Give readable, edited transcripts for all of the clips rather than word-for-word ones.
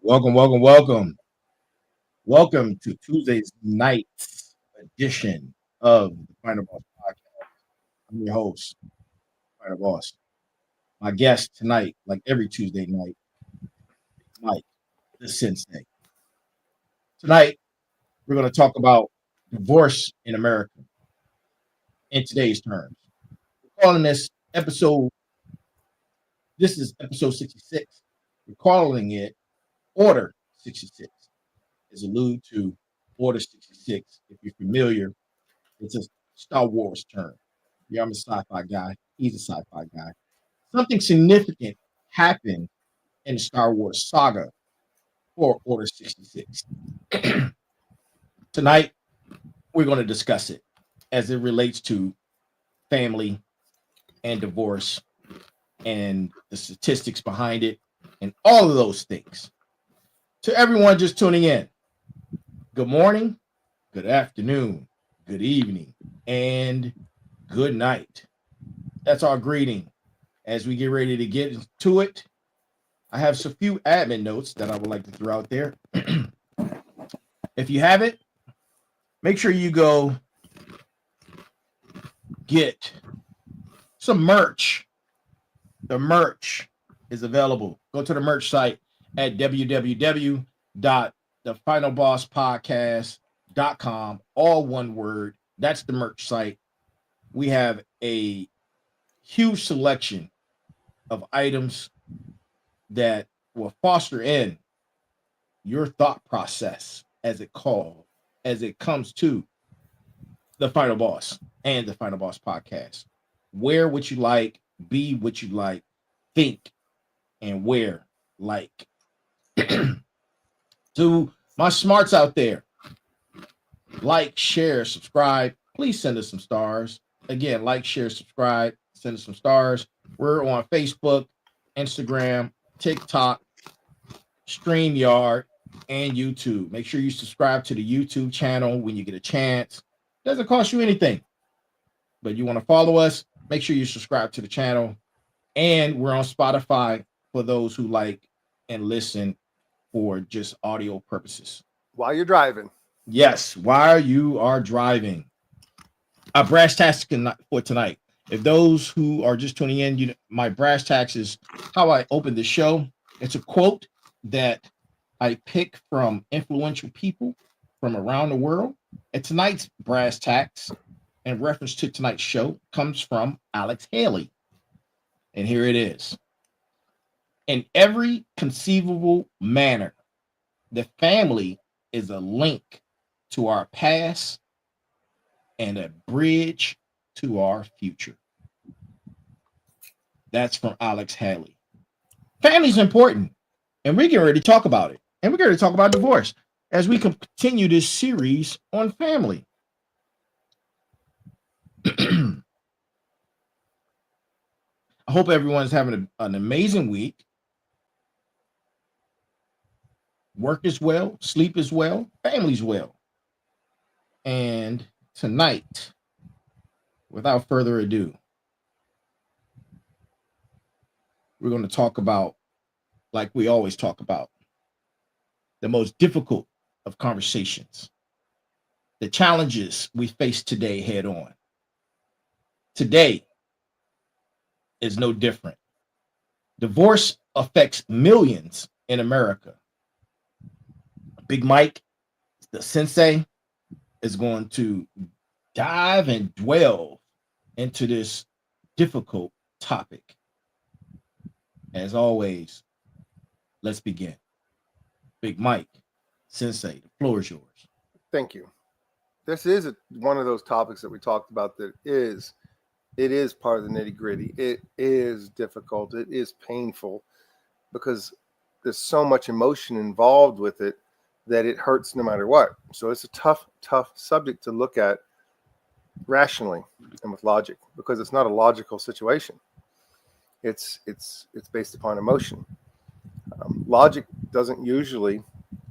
Welcome, welcome, welcome. Welcome to Tuesday's night's edition of the Final Boss Podcast. I'm your host, Final Boss. My guest tonight, like every Tuesday night, Mike, the Sensei. Tonight, we're going to talk about divorce in America in today's terms. We're calling this is episode 66. We're calling it Order 66. As allude to Order 66, if you're familiar. It's a Star Wars term. Yeah, I'm a sci-fi guy. He's a sci-fi guy. Something significant happened in the Star Wars saga for Order 66. Tonight, we're going to discuss it as it relates to family and divorce and the statistics behind it and all of those things. To everyone just tuning in, good morning, good afternoon, good evening, and good night. That's our greeting as we get ready to get into it. I have a few admin notes that I would like to throw out there. If you have it, make sure you go get some merch. The merch is available. Go to the merch site at www.thefinalbosspodcast.com. All one word. That's the merch site. We have a huge selection of items that will foster in your thought process as it comes to the Final Boss and the Final Boss podcast. Wear what you like, be what you like, think and wear like. To my smarts out there, like, share, subscribe. Please send us some stars. Again, like, share, subscribe, send us some stars. We're on Facebook, Instagram, TikTok, StreamYard, and YouTube. Make sure you subscribe to the YouTube channel when you get a chance. Doesn't cost you anything. But you want to follow us, make sure you subscribe to the channel. And we're on Spotify for those who like and listen for just audio purposes. While you're driving. Yes, while you are driving. Our brass tacks for tonight. If those who are just tuning in, my brass tacks is how I open the show. It's a quote that I pick from influential people from around the world. And tonight's brass tacks, in reference to tonight's show, comes from Alex Haley. And here it is. In every conceivable manner, the family is a link to our past and a bridge to our future. That's from Alex Haley. Family's important, and we're getting ready to talk about it. And we're going to talk about divorce as we continue this series on family. I hope everyone's having an amazing week. Work is well, sleep is well, family's well. And tonight, without further ado, we're going to talk about, like we always talk about, the most difficult of conversations, the challenges we face today head on. Today is no different. Divorce affects millions in America. Big Mike, the sensei, is going to dive and dwell into this difficult topic. As always, let's begin. Big Mike, sensei, the floor is yours. Thank you. This is one of those topics that we talked about that it is part of the nitty gritty. It is difficult. It is painful because there's so much emotion involved with it that it hurts no matter what. So it's a tough subject to look at rationally and with logic because it's not a logical situation. It's based upon emotion. Logic doesn't usually,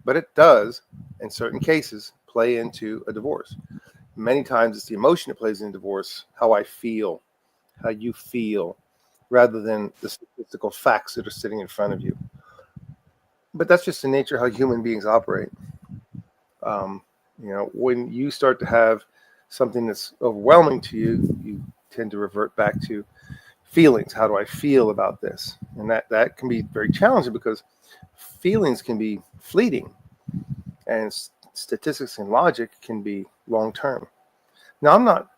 but it does in certain cases play into a divorce. Many times it's the emotion that plays in divorce, how I feel, how you feel, rather than the statistical facts that are sitting in front of you. but that's just the nature of how human beings operate. When you start to have something that's overwhelming to you, you tend to revert back to feelings. How do I feel about this? And that can be very challenging because feelings can be fleeting, and statistics and logic can be long term. Now, I'm not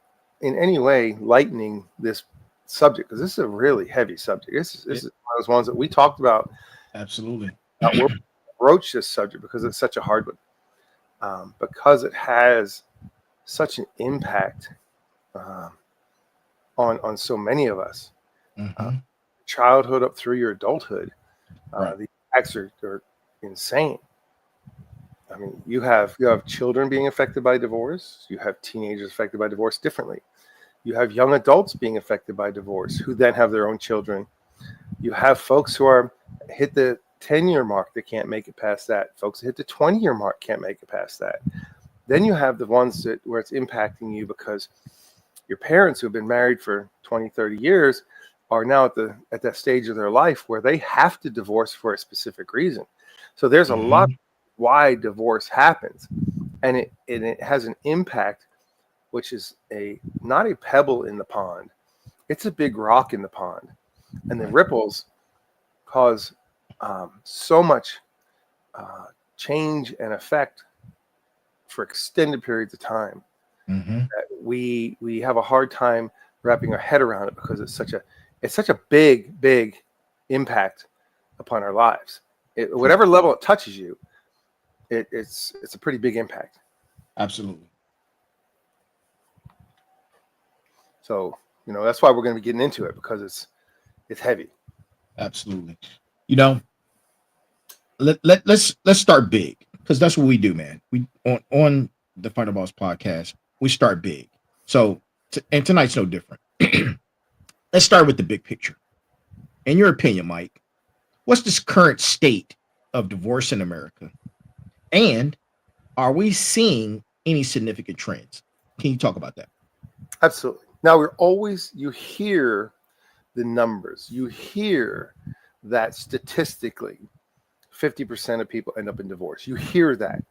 in any way lightening this subject because this is a really heavy subject. This is one of those ones that we talked about. Absolutely. We'll broach this subject because it's such a hard one, because it has such an impact on so many of us. Childhood up through your adulthood, Right. the impacts are insane. I mean, you have children being affected by divorce. You have teenagers affected by divorce differently. You have young adults being affected by divorce who then have their own children. You have folks who are hit the 10-year mark that can't make it past that. Folks that hit the 20-year mark can't make it past that. Then you have the ones where it's impacting you because your parents who have been married for 20, 30 years are now at that stage of their life where they have to divorce for a specific reason. So there's a lot why divorce happens, and it has an impact, which is not a pebble in the pond. It's a big rock in the pond, and the ripples cause so much change and effect for extended periods of time that we have a hard time wrapping our head around it because it's such a big impact upon our lives. Whatever level it touches you, it's a pretty big impact. Absolutely. So that's why we're going to be getting into it, because it's heavy. Absolutely. Let's start big, because that's what we do, man. We on the Fighter Boss podcast, we start big. So and tonight's no different. Let's start with the big picture. In your opinion, Mike, what's this current state of divorce in America? And are we seeing any significant trends? Can you talk about that? Absolutely. Now, you hear the numbers. You hear that statistically 50% of people end up in divorce. You hear that.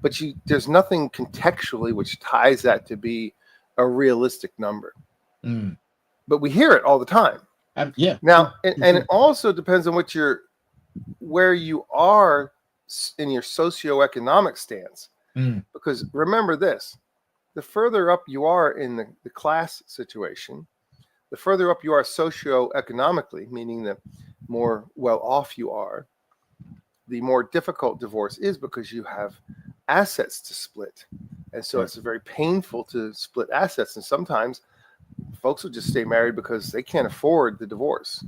But there's nothing contextually which ties that to be a realistic number. But we hear it all the time. Yeah. Now, and it also depends on where you are in your socioeconomic stance. Because remember this, the further up you are in the class situation, the further up you are socioeconomically, meaning the more well off you are, the more difficult divorce is because you have assets to split. And so it's very painful to split assets. And sometimes folks will just stay married because they can't afford the divorce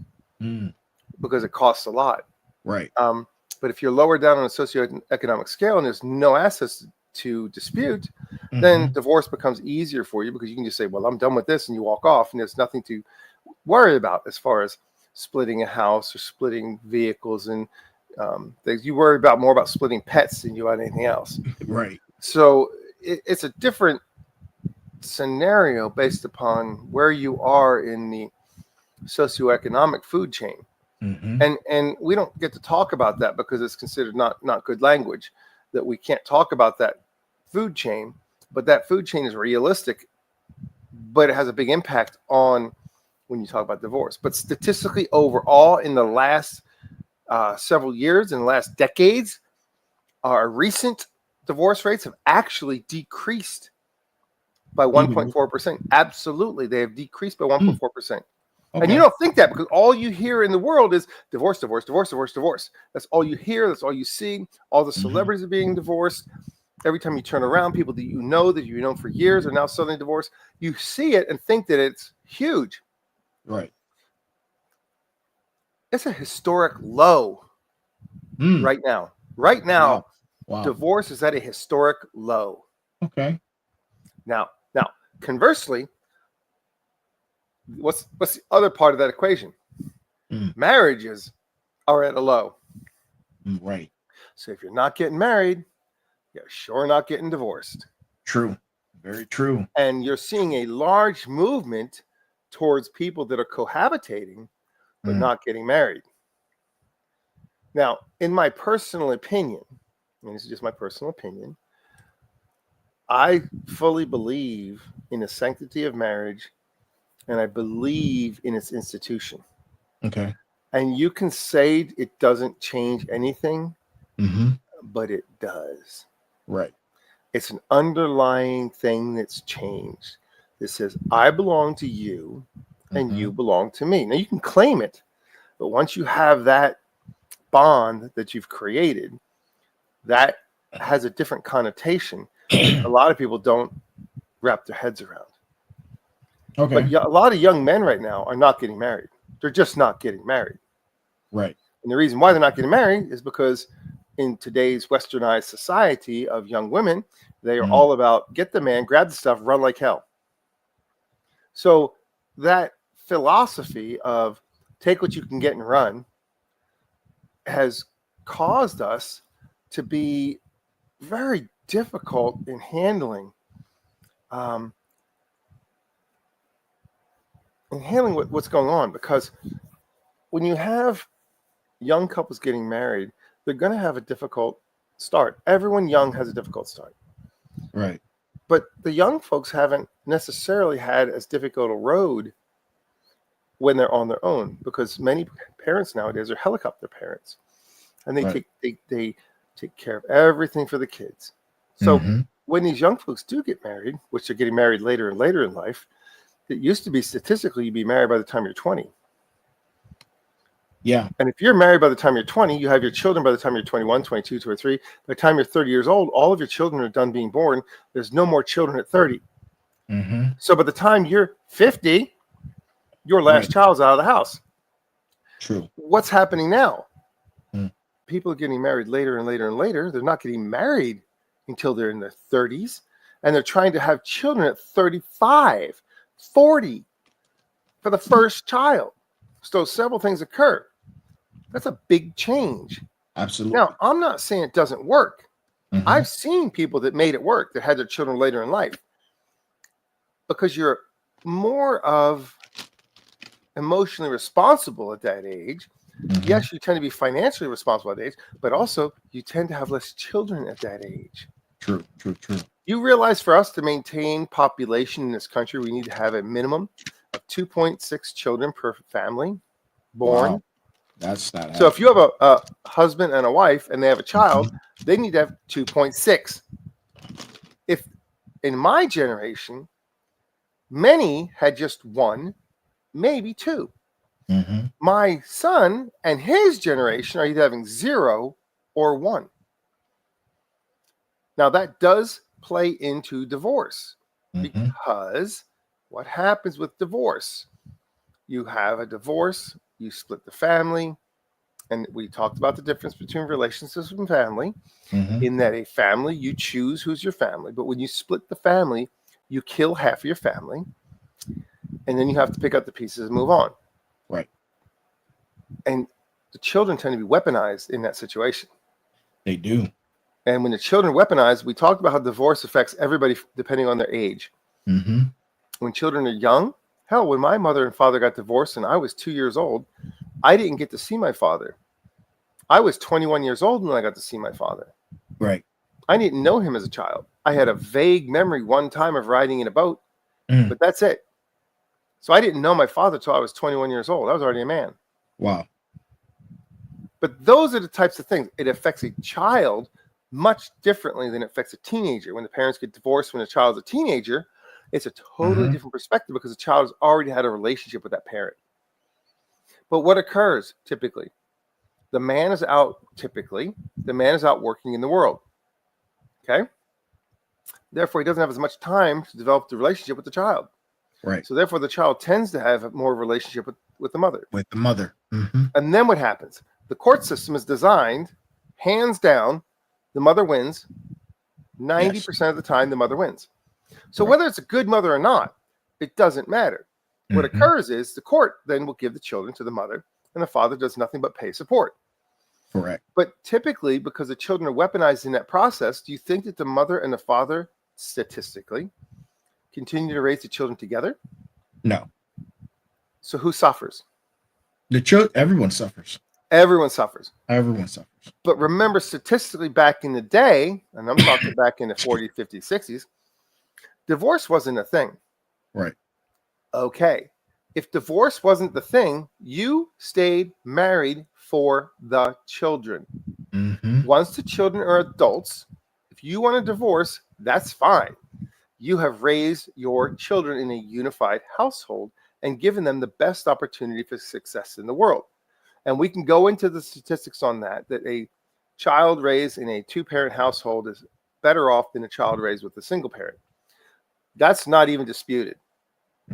because it costs a lot. Right. But if you're lower down on a socioeconomic scale and there's no assets to dispute, then divorce becomes easier for you because you can just say, well, I'm done with this, and you walk off, and there's nothing to worry about as far as splitting a house or splitting vehicles and things. You worry more about splitting pets than you about anything else. Right. So it's a different scenario based upon where you are in the socioeconomic food chain. And we don't get to talk about that because it's considered not good language, that we can't talk about that food chain. But that food chain is realistic, but it has a big impact on when you talk about divorce. But statistically, overall, in the last several years, in the last decades, our recent divorce rates have actually decreased by 1.4%. Absolutely, they have decreased by 1.4%. Okay. And you don't think that because all you hear in the world is divorce, divorce, divorce, divorce, divorce. That's all you hear. That's all you see. All the celebrities are being divorced. Every time you turn around, people that you've known for years are now suddenly divorced. You see it and think that it's huge. Right. It's a historic low right now. Right now, wow. Divorce is at a historic low. Okay. Now, conversely, what's the other part of that equation? Marriages are at a low. Right. So if you're not getting married, you're sure not getting divorced. True. Very true. And you're seeing a large movement towards people that are cohabitating but not getting married. Now, in my personal opinion, and this is just my personal opinion, I fully believe in the sanctity of marriage, and I believe in its institution. Okay. And you can say it doesn't change anything, Mm-hmm. but it does. Right. It's an underlying thing that's changed. It says, I belong to you and Mhm. you belong to me. Now, you can claim it, but once you have that bond that you've created, that has a different connotation that a lot of people don't wrap their heads around. Okay. But a lot of young men right now are not getting married. They're just not getting married. Right. And the reason why they're not getting married is because in today's westernized society of young women, they are all about get the man, grab the stuff, run like hell. So that philosophy of take what you can get and run has caused us to be very difficult in handling what's going on, because when you have young couples getting married, they're going to have a difficult start. Everyone young has a difficult start. Right. But the young folks haven't necessarily had as difficult a road when they're on their own, because many parents nowadays are helicopter parents, and they take care of everything for the kids. So when these young folks do get married, which they're getting married later and later in life, it used to be statistically you'd be married by the time you're 20. Yeah. And if you're married by the time you're 20, you have your children by the time you're 21, 22, 23. By the time you're 30 years old, all of your children are done being born. There's no more children at 30. So by the time you're 50, your last child's out of the house. True. What's happening now? People are getting married later and later and later. They're not getting married until they're in their 30s. And they're trying to have children at 35, 40 for the first child. So several things occur. That's a big change. Absolutely. Now, I'm not saying it doesn't work. I've seen people that made it work, that had their children later in life, because you're more of emotionally responsible at that age. Yes, you tend to be financially responsible at that age, but also you tend to have less children at that age. True. You realize for us to maintain population in this country, we need to have a minimum of 2.6 children per family born. Wow. That's not So if you have a husband and a wife and they have a child, they need to have 2.6. If in my generation, many had just one, maybe two. My son and his generation are either having 0 or 1. Now that does play into divorce, because what happens with divorce? You have a divorce, you split the family, and we talked about the difference between relationships and family, in that a family, you choose who's your family, but when you split the family, you kill half of your family, and then you have to pick up the pieces and move on. Right. And the children tend to be weaponized in that situation. They do. And when the children are weaponized, we talked about how divorce affects everybody depending on their age. When children are young, hell, when my mother and father got divorced and I was 2 years old, I didn't get to see my father. I was 21 years old when I got to see my father. Right. I didn't know him as a child. I had a vague memory one time of riding in a boat, but that's it. So I didn't know my father till I was 21 years old. I was already a man. Wow. But those are the types of things. It affects a child much differently than it affects a teenager. When the parents get divorced when a child's a teenager, it's a totally different perspective, because the child has already had a relationship with that parent. But what occurs typically? The man is out working in the world. Okay? Therefore, he doesn't have as much time to develop the relationship with the child. Right. So therefore, the child tends to have more relationship with the mother. With the mother. And then what happens? The court system is designed, hands down, the mother wins. 90% of the time, the mother wins. So whether it's a good mother or not, it doesn't matter. What occurs is the court then will give the children to the mother, and the father does nothing but pay support. Correct. But typically, because the children are weaponized in that process, do you think that the mother and the father, statistically, continue to raise the children together? No. So who suffers? The children. Everyone suffers. Everyone suffers. Everyone suffers. But remember, statistically, back in the day, and I'm talking back in the 40s, 50s, 60s, divorce wasn't a thing. Right. Okay. If divorce wasn't the thing, you stayed married for the children. Mm-hmm. Once the children are adults, if you want a divorce, that's fine. You have raised your children in a unified household and given them the best opportunity for success in the world. And we can go into the statistics on that a child raised in a two-parent household is better off than a child raised with a single parent. That's not even disputed.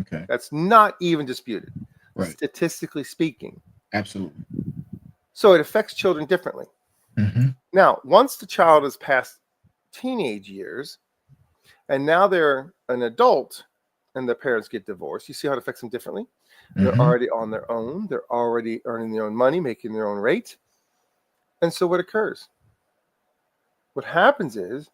Okay. That's not even disputed, Right. statistically speaking. Absolutely. So it affects children differently. Mm-hmm. Now, once the child has passed teenage years and now they're an adult and their parents get divorced, you see how it affects them differently? They're already on their own. They're already earning their own money, making their own rate. And so what occurs? What happens is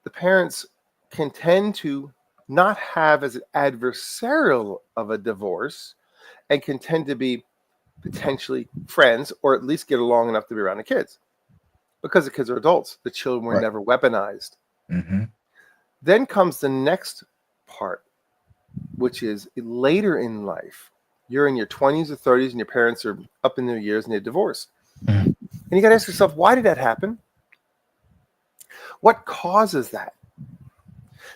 the parents can tend to not have as adversarial of a divorce and can tend to be potentially friends or at least get along enough to be around the kids because the kids are adults. The children were never weaponized. Mm-hmm. Then comes the next part, which is later in life. You're in your 20s or 30s and your parents are up in their years and they divorce. Mm-hmm. And you got to ask yourself, why did that happen? What causes that?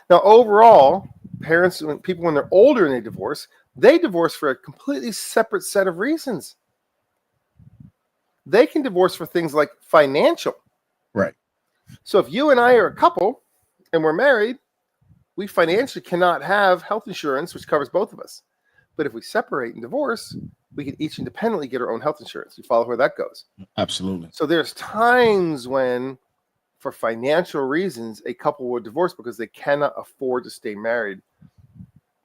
Now, overall, parents, people when they're older and they divorce for a completely separate set of reasons. They can divorce for things like financial. Right. So if you and I are a couple and we're married, we financially cannot have health insurance, which covers both of us. But if we separate and divorce, we can each independently get our own health insurance. You follow where that goes? Absolutely. So there's times when, for financial reasons, a couple will divorce because they cannot afford to stay married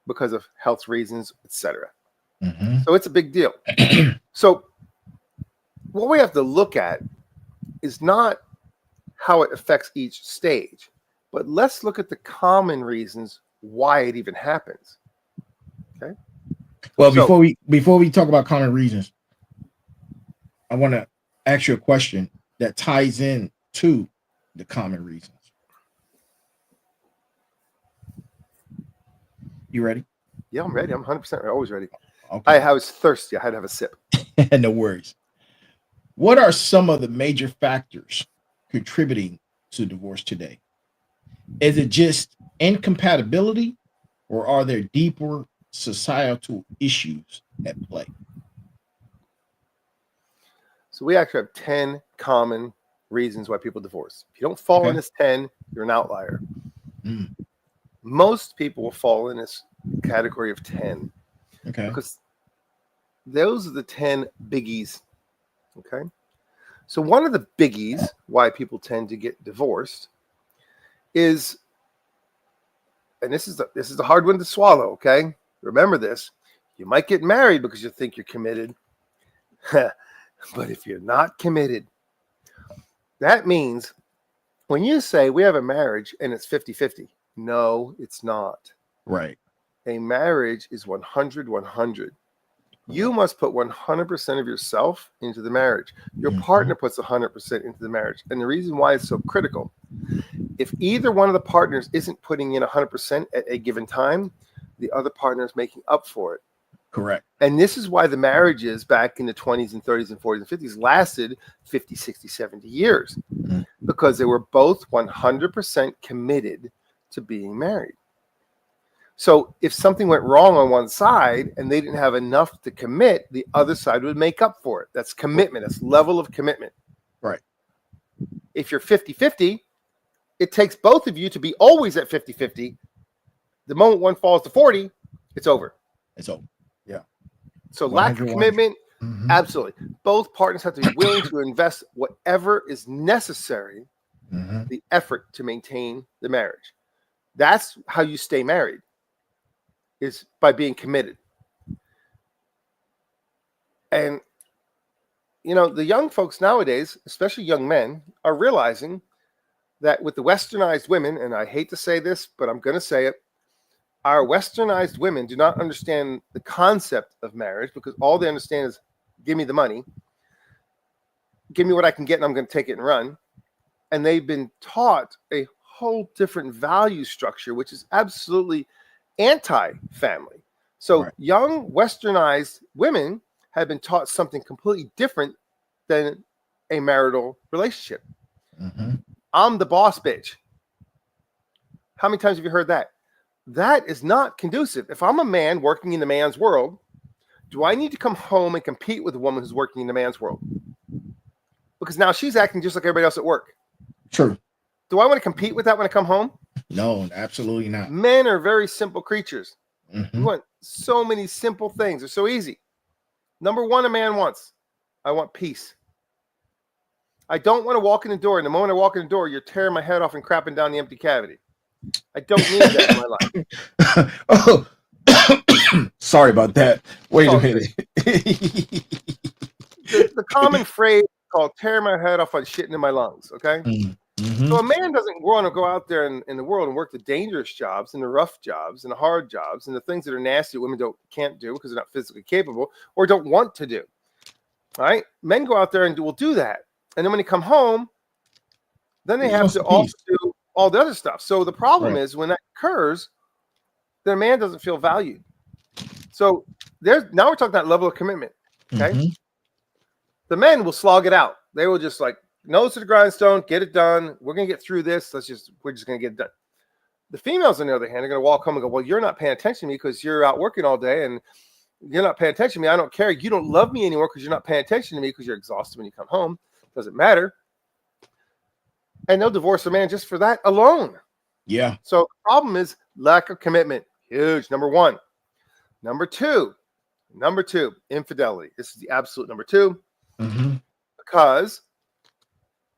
because of health reasons, etc. Mm-hmm. So it's a big deal. So what we have to look at is not how it affects each stage, but let's look at the common reasons why it even happens. Okay. Well, before we talk about common reasons, I want to ask you a question that ties in to the common reasons. You ready? Yeah, I'm ready. I'm 100% always ready. Okay. I was thirsty. I had to have a sip. No worries. What are some of the major factors contributing to divorce today? Is it just incompatibility, or are there deeper societal issues at play? So we actually have 10 common reasons why people divorce. If you don't fall in this 10, you're an outlier. Mm. Most people will fall in this category of 10. Okay. Because those are the 10 biggies. Okay. So one of the biggies why people tend to get divorced is, and this is the hard one to swallow. Okay. Remember this. You might get married because you think you're committed. But if you're not committed, that means when you say we have a marriage and it's 50-50, no, it's not. Right. A marriage is 100-100. You must put 100% of yourself into the marriage. Your partner puts 100% into the marriage. And the reason why it's so critical, if either one of the partners isn't putting in 100% at a given time, the other partner is making up for it. Correct. And this is why the marriages back in the 20s and 30s and 40s and 50s lasted 50, 60, 70 years. Because they were both 100% committed to being married. So if something went wrong on one side and they didn't have enough to commit, the other side would make up for it. That's commitment. That's level of commitment. Right. If you're 50-50, it takes both of you to be always at 50-50. The moment one falls to 40, it's over. It's over. Yeah. So lack of commitment, absolutely. Both partners have to be willing to invest whatever is necessary, the effort to maintain the marriage. That's how you stay married, is by being committed. And, you know, the young folks nowadays, especially young men, are realizing that with the westernized women, and I hate to say this, but I'm going to say it, our westernized women do not understand the concept of marriage because all they understand is give me the money, give me what I can get, and I'm going to take it and run. And they've been taught a whole different value structure, which is absolutely anti-family. So Right. young westernized women have been taught something completely different than a marital relationship. Mm-hmm. I'm the boss bitch. How many times have you heard that? That is not conducive. If I'm a man working in the man's world, do I need to come home and compete with a woman who's working in the man's world? Because now she's acting just like everybody else at work. True. Do I want to compete with that when I come home? No, absolutely not. Men are very simple creatures. We Mm-hmm. want so many simple things. They're so easy. Number one, a man wants, I want peace. I don't want to walk in the door. And the moment I walk in the door, you're tearing my head off and crapping down the empty cavity. I don't need that in my life. Oh, sorry about that. Wait It's a all minute. The common phrase called tearing my head off on shitting in my lungs. Okay. Mm-hmm. So a man doesn't want to go out there in the world and work the dangerous jobs and the rough jobs and the hard jobs and the things that are nasty women can't do because they're not physically capable or don't want to do. All right. Men go out there and will do that. And then when they come home, then they have to also do all the other stuff. So the problem is when that occurs, the man doesn't feel valued. So now we're talking about level of commitment. Okay. Mm-hmm. The men will slog it out. They will just like nose to the grindstone, get it done. We're going to get through this. We're just going to get it done. The females, on the other hand, are going to walk home and go, well, you're not paying attention to me because you're out working all day and you're not paying attention to me. I don't care. You don't love me anymore because you're not paying attention to me because you're exhausted when you come home. Doesn't matter. And they'll divorce a man just for that alone. Yeah. So the problem is lack of commitment. Huge. Number one. Number two, infidelity. This is the absolute number two. Mm-hmm. Because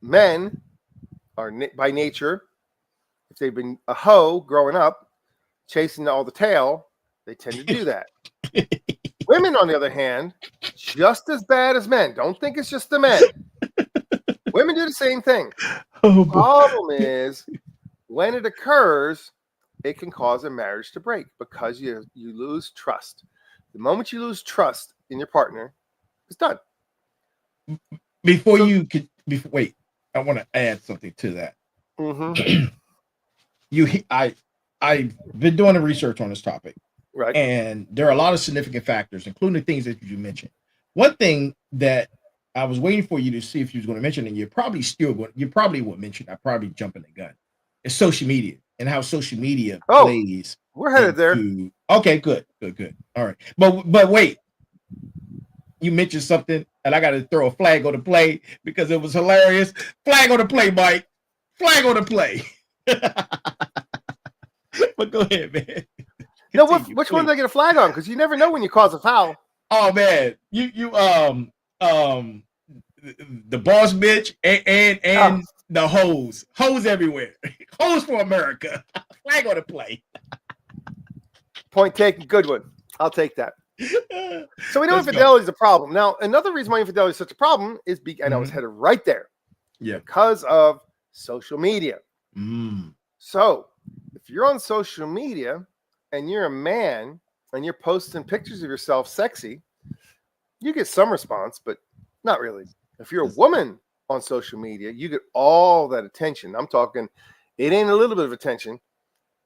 men are by nature, if they've been a hoe growing up, chasing all the tail, they tend to do that. Women, on the other hand, just as bad as men. Don't think it's just the men. Women do the same thing. Oh, Problem is, when it occurs, it can cause a marriage to break because you lose trust. The moment you lose trust in your partner, it's done. Before wait, I want to add something to that. Mm-hmm. I've been doing the research on this topic, Right. and there are a lot of significant factors, including the things that you mentioned. One thing that I was waiting for you to see if you was going to mention, and you probably would mention. I probably jumping the gun. It's social media and how social media plays. We're headed there. Okay, good. All right, but wait. You mentioned something, and I got to throw a flag on the play because it was hilarious. Flag on the play, Mike. Flag on the play. But go ahead, man. No, which one did I get a flag on? Because you never know when you cause a foul. Oh man, you the boss bitch and the hose everywhere. Hose for America. Flag on the play. Point taken. Good one. I'll take that. So we know infidelity is a problem. Now, another reason why infidelity is such a problem is and I was headed right there. Yeah. Because of social media. Mm. So if you're on social media and you're a man and you're posting pictures of yourself sexy, you get some response, but not really. If you're a woman on social media, you get all that attention. I'm talking, it ain't a little bit of attention.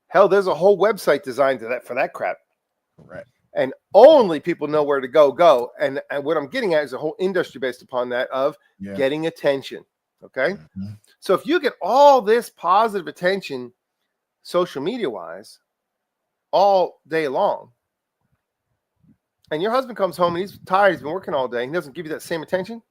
Hell, there's a whole website designed for that crap. Correct. And only people know where to go. And what I'm getting at is a whole industry based upon that of getting attention. Okay. Mm-hmm. So if you get all this positive attention, social media wise, all day long, and your husband comes home and he's tired, he's been working all day, and he doesn't give you that same attention,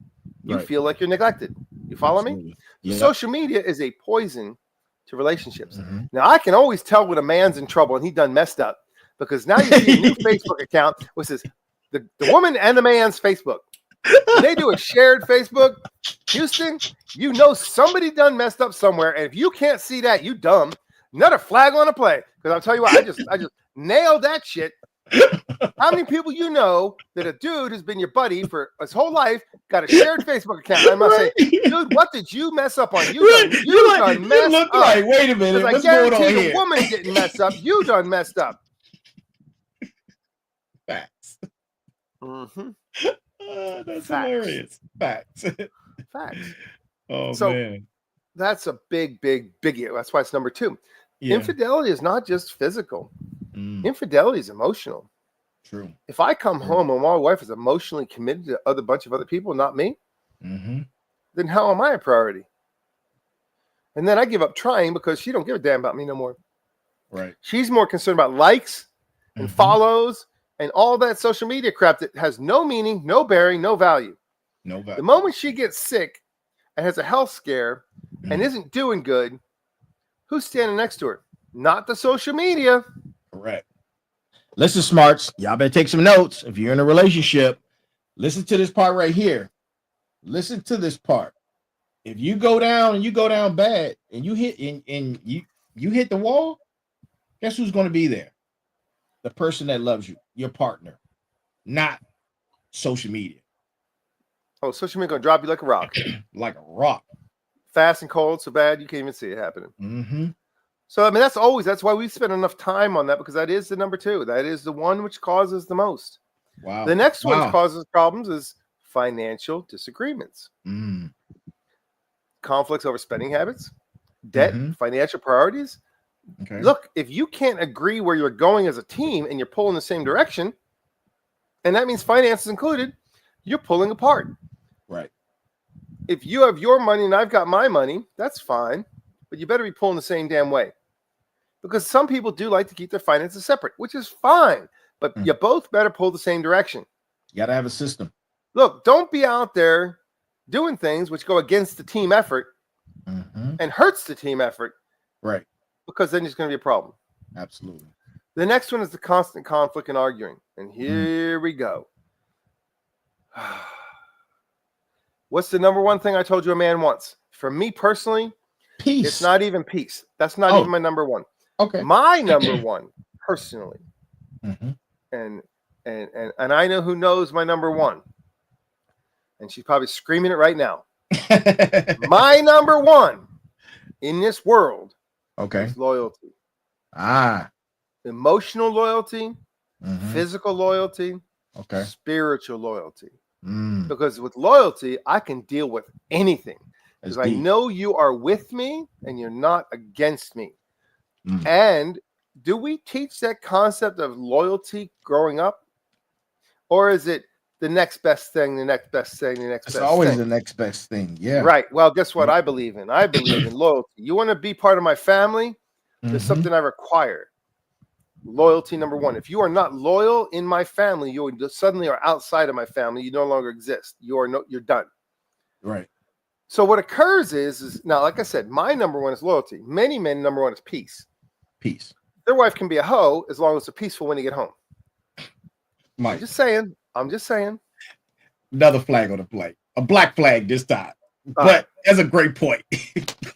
you feel like you're neglected. You follow me? Yeah. Social media is a poison to relationships. Mm-hmm. Now, I can always tell when a man's in trouble and he done messed up. Because now you see a new Facebook account, which is the woman and the man's Facebook. When they do a shared Facebook, Houston, you know somebody done messed up somewhere. And if you can't see that, you dumb. Another flag on the play. Because I'll tell you what, I just nailed that shit. How many people you know that a dude who's been your buddy for his whole life got a shared Facebook account? I must say, dude, what did you mess up on? You done messed up. Like, wait a minute. Because I guarantee the woman didn't mess up. You done messed up. Facts. Mm-hmm. That's Facts. hilarious. Facts. Facts. Oh So man. that's a biggie. That's why it's number 2. Yeah. Infidelity is not just physical. Mm, Infidelity is emotional. true. If I come Yeah. home and my wife is emotionally committed to a bunch of other people, not me, Mm-hmm. then how am I a priority? And then I give up trying because she don't give a damn about me no more. Right. She's more concerned about likes and Mhm. follows and all that social media crap that has no meaning, no bearing, no value. No value. The moment she gets sick and has a health scare and Mm, isn't doing good, who's standing next to her? Not the social media. correct. Listen, smarts. Y'all better take some notes. If you're in a relationship, listen to this part right here. Listen to this part. If you go down and you go down bad and you hit and you hit the wall, guess who's going to be there? The person that loves you, your partner, not social media. Oh, social media gonna drop you like a rock. Like a rock. Fast and cold, so bad you can't even see it happening. Mm-hmm. So I mean that's why we spend enough time on that, because that is the number 2. That is the one which causes the most. Wow. The next one Wow. that causes problems is financial disagreements. Mm. Conflicts over spending habits, debt, Mhm. financial priorities. Okay. Look, if you can't agree where you're going as a team and you're pulling the same direction, and that means finances included, you're pulling apart. Right. If you have your money and I've got my money, that's fine, but you better be pulling the same damn way. Because some people do like to keep their finances separate, which is fine, but Mm. you both better pull the same direction. You gotta have a system. Look, don't be out there doing things which go against the team effort Mm-hmm. and hurts the team effort, Right. because then it's going to be a problem. Absolutely. The next one is the constant conflict and arguing. And here we go. What's the number one thing I told you a man wants? For me personally, Peace. it's not even peace. That's not Oh. even my number one. Okay. My number one, personally, Mm-hmm. and I know who knows my number one, and she's probably screaming it right now. My number one in this world Okay. is loyalty. Ah. Emotional loyalty, Mhm. physical loyalty, Okay. spiritual loyalty. Mm. Because with loyalty, I can deal with anything. That's Because I deep. know you are with me and you're not against me. Mm. And do we teach that concept of loyalty growing up? Or is it the next best thing, the next best thing, the next It's best always thing? the next best thing. Yeah. Right. Well, guess what I believe in? I believe in loyalty. You want to be part of my family? There's Mhm. something I require. Loyalty number one. If you are not loyal in my family, you suddenly are outside of my family. You no longer exist. You're done. Right. So what occurs is now, like I said, my number one is loyalty. Many men, number one is peace. Peace. Their wife can be a hoe as long as they're peaceful when they get home. Mike. I'm just saying. Another flag on the plate. A black flag this time. All But that's a great point.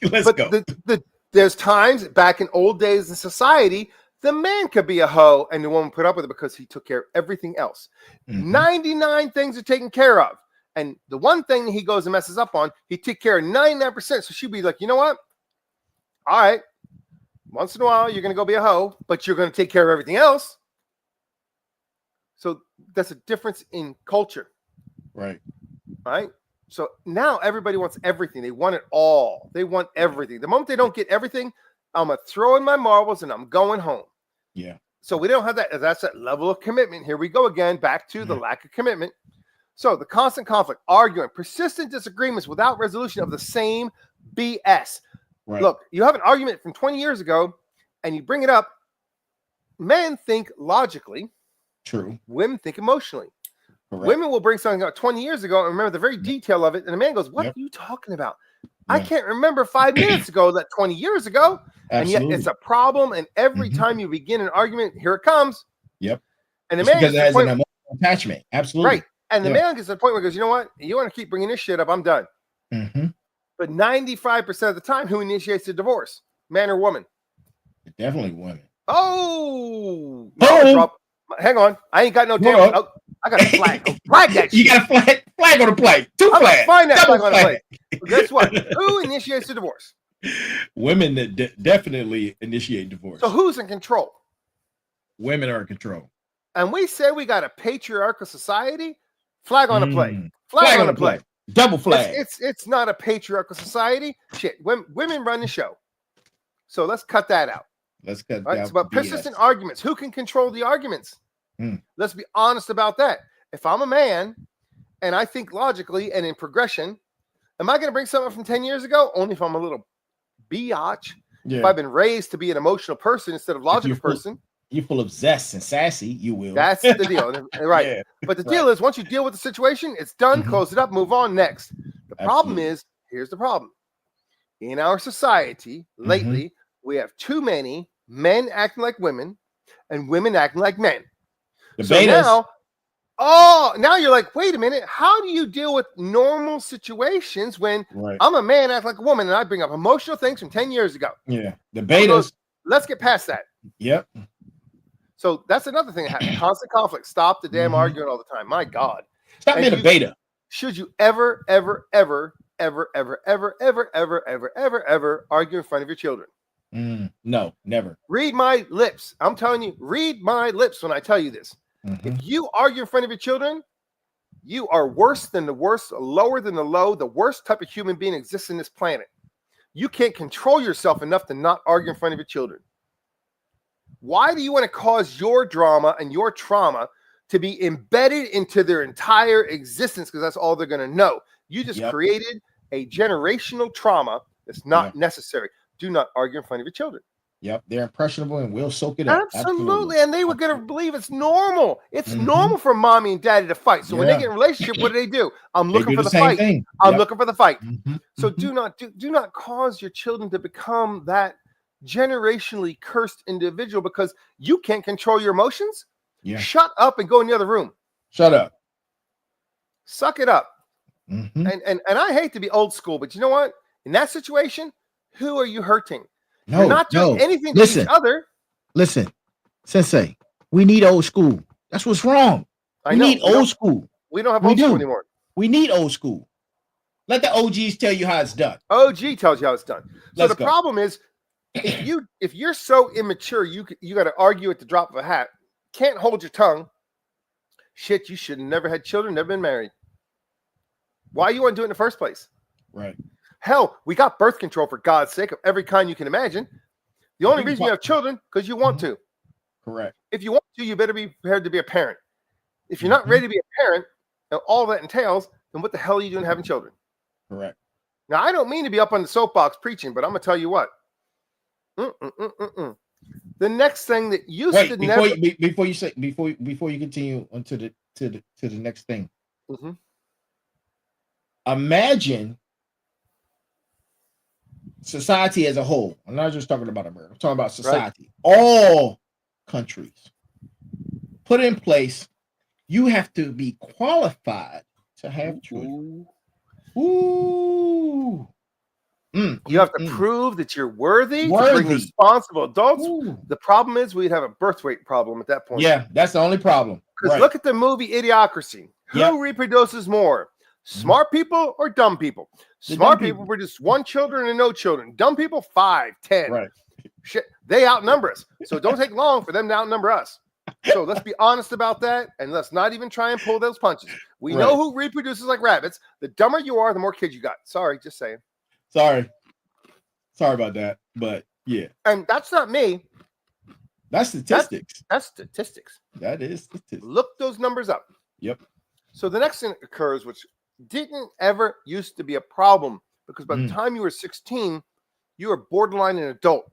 Let's But go. there's times back in old days in society, the man could be a hoe and the woman put up with it because he took care of everything else. Mhm. 99 things are taken care of. And the one thing he goes and messes up on, he took care of 99%. So she'd be like, you know what? All right. Once in a while, you're going to go be a hoe, but you're going to take care of everything else. So that's a difference in culture, Right. right? So now everybody wants everything. They want it all. They want everything. The moment they don't get everything, I'm going to throw in my marbles and I'm going home. Yeah. So we don't have that. That's that level of commitment. Here we go again, back to the lack of commitment. So the constant conflict, arguing, persistent disagreements without resolution of the same BS. Right. Look, you have an argument from 20 years ago and you bring it up. Men think logically. True. Women think emotionally. Correct. Women will bring something up 20 years ago and remember the very detail of it. And the man goes, what Yep. are you talking about? I Yeah. can't remember 5 minutes ago that 20 years ago. Absolutely. And yet it's a problem. And every Mhm. time you begin an argument, here it comes. Yep. And the Just man because gets it to the has point, an emotional attachment. Absolutely. right. And the Yeah. man gets to the point where he goes, you know what? You want to keep bringing this shit up, I'm done. Mm-hmm. But 95% of the time, who initiates the divorce? Man or woman? Definitely women. Oh, Boom. hang on. I ain't got no Hold damn. on. Oh, I got a flag. Oh, flag that You shit. got a flag on the plate. Two I'm flags. find that Double flag on the plate. Well, guess what? Who initiates the divorce? Women that definitely initiate divorce. So who's in control? Women are in control. And we say we got a patriarchal society. Flag on the play. Flag on the play. Double flag. It's not a patriarchal society. Shit, women run the show. So let's cut that out. Let's cut Right? that. So, but persistent arguments. Who can control the arguments? Let's be honest about that. If I'm a man and I think logically and in progression, am I going to bring something from 10 years ago? Only if I'm a little biatch. Yeah. If I've been raised to be an emotional person instead of logical person. You're full of zest and sassy, you will. That's the deal. Right. Yeah. But the deal is once you deal with the situation, it's done, close it up, move on next. The problem is, here's the problem. In our society, lately, we have too many men acting like women and women acting like men. So now you're like, wait a minute, how do you deal with normal situations when I'm a man acting like a woman and I bring up emotional things from 10 years ago? Yeah. The betas. Let's get past that. Yep. So that's another thing that happens. Constant conflict. Stop the damn arguing all the time. My God. Stop being a beta. Should you ever argue in front of your children? No, never. Read my lips. I'm telling you, read my lips when I tell you this. If you argue in front of your children, you are worse than the worst, lower than the low. The worst type of human being exists in this planet. You can't control yourself enough to not argue in front of your children. Why do you want to cause your drama and your trauma to be embedded into their entire existence? Because that's all they're going to know. You just created a generational trauma that's not necessary. Do not argue in front of your children. Yep, they're impressionable and we'll soak it up. Absolutely. And they were going to believe it's normal. It's normal for mommy and daddy to fight. So when they get in a relationship, what do? I'm looking for the fight. I'm looking for the fight. So do not cause your children to become that generationally cursed individual because you can't control your emotions. Shut up and go in the other room. Shut up. Suck it up. And I hate to be old school, but you know what? In that situation, who are you hurting? You're not doing anything to each other. Listen, Sensei, we need old school. That's what's wrong. We need old school. We don't have old school anymore. We need old school. Let the OGs tell you how it's done. OG tells you how it's done. So the problem is, if you're so immature, you got to argue at the drop of a hat. Can't hold your tongue. Shit, you should have never had children, never been married. Why you want to do it in the first place? Right. Hell, we got birth control for God's sake of every kind you can imagine. The only reason you have children because you want to. Correct. If you want to, you better be prepared to be a parent. If you're not ready to be a parent, and all that entails, then what the hell are you doing having children? Correct. Now, I don't mean to be up on the soapbox preaching, but I'm gonna tell you what. The next thing that used to never before you continue on to the next thing. Imagine society as a whole. I'm not just talking about America. I'm talking about society. Right. All countries put in place. You have to be qualified to have children. You have to prove that you're worthy to bring responsible adults. The problem is we'd have a birth rate problem at that point. Yeah, that's the only problem. Because look at the movie Idiocracy. Who reproduces more? Smart people or dumb people? Smart people produce 1 children and no children. Dumb people, 5, 10. Right. Shit, they outnumber us. So don't take long for them to outnumber us. So let's be honest about that, and let's not even try and pull those punches. We know who reproduces like rabbits. The dumber you are, the more kids you got. Sorry, just saying. Sorry about that, but yeah. And that's not me. That's statistics. That's statistics. That is statistics. Look those numbers up. Yep. So the next thing occurs, which didn't ever used to be a problem, because by the time you were 16, you were borderline an adult.